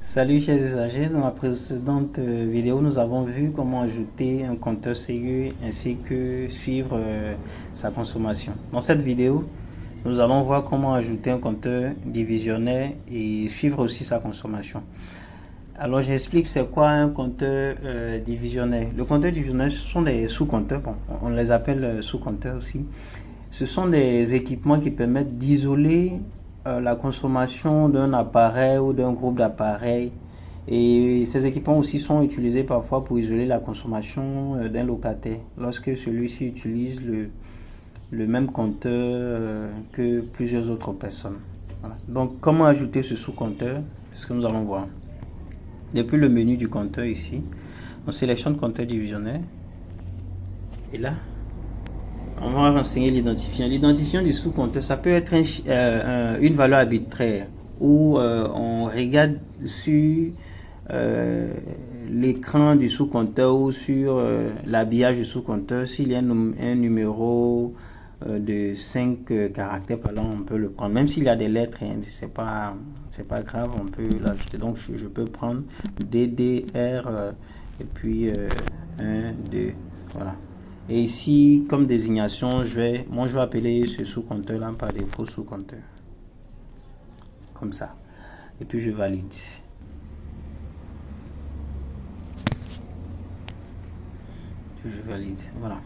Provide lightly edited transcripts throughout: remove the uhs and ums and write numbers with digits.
Salut chers usagers, dans la précédente vidéo, nous avons vu comment ajouter un compteur Ségur ainsi que suivre sa consommation. Dans cette vidéo, nous allons voir comment ajouter un compteur divisionnaire et suivre aussi sa consommation. Alors j'explique c'est quoi un compteur divisionnaire. Le compteur divisionnaire, ce sont des sous-compteurs, bon, on les appelle sous-compteurs aussi. Ce sont des équipements qui permettent d'isoler la consommation d'un appareil ou d'un groupe d'appareils. Et ces équipements aussi sont utilisés parfois pour isoler la consommation d'un locataire lorsque celui-ci utilise le même compteur que plusieurs autres personnes. Voilà. Donc comment ajouter ce sous-compteur? C'est ce que nous allons voir. Depuis le menu du compteur ici, on sélectionne compteur divisionnaire. Et là, on va renseigner l'identifiant. L'identifiant du sous-compteur, ça peut être une valeur arbitraire où on regarde sur l'écran du sous-compteur ou sur l'habillage du sous-compteur. S'il y a un numéro de 5 caractères, par exemple, on peut le prendre. Même s'il y a des lettres, hein, c'est pas grave, on peut l'ajouter. Donc, je peux prendre DDR et puis 1, 2, voilà. Et ici, comme désignation, je vais appeler ce sous-compteur là par défaut sous-compteur. Comme ça. Et puis je valide. Je valide. Voilà.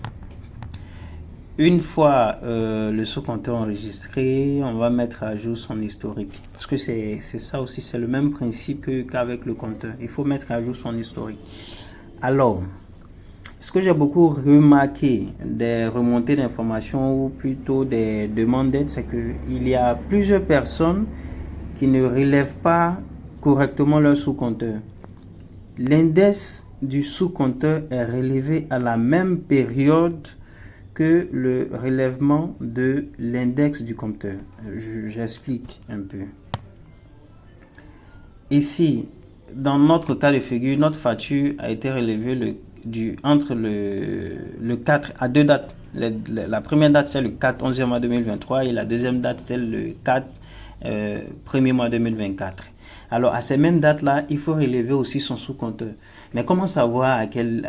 Une fois le sous-compteur enregistré, on va mettre à jour son historique. Parce que c'est ça aussi, c'est le même principe qu'avec le compteur. Il faut mettre à jour son historique. Alors, ce que j'ai beaucoup remarqué des remontées d'informations ou plutôt des demandes d'aide, c'est qu'il y a plusieurs personnes qui ne relèvent pas correctement leur sous-compteur. L'index du sous-compteur est relevé à la même période que le relèvement de l'index du compteur. J'explique un peu. Ici, dans notre cas de figure, notre facture a été relevée entre le 4 à deux dates. La première date c'est le 4 11e mois 2023 et la deuxième date c'est le 4 1er mois 2024. Alors à ces mêmes dates là, il faut relever aussi son sous-compteur. Mais comment savoir à quelle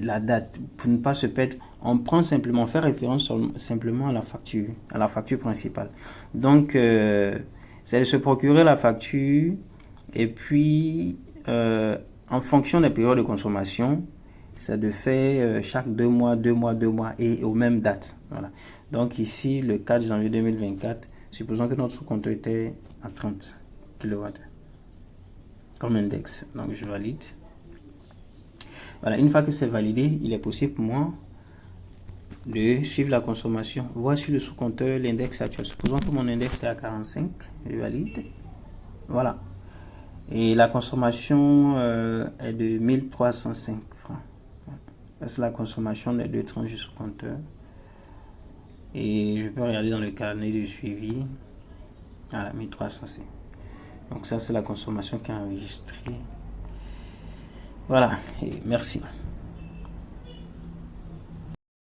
la date pour ne pas se perdre? On prend simplement, faire référence simplement à la facture principale. Donc c'est de se procurer la facture et puis en fonction des périodes de consommation, c'est de faire chaque 2 mois, 2 mois, 2 mois et aux mêmes dates. Voilà. Donc ici, le 4 janvier 2024, supposons que notre sous-compteur était à 30 kW comme index. Donc je valide. Voilà, une fois que c'est validé, il est possible pour moi de suivre la consommation. Voici le sous-compteur, l'index actuel. Supposons que mon index est à 45, je valide. Voilà. Et la consommation est de 1305 francs. C'est la consommation des deux tranches du sous-compteur. Et je peux regarder dans le carnet de suivi. Voilà, 1305. Donc ça, c'est la consommation qui est enregistrée. Voilà, et merci.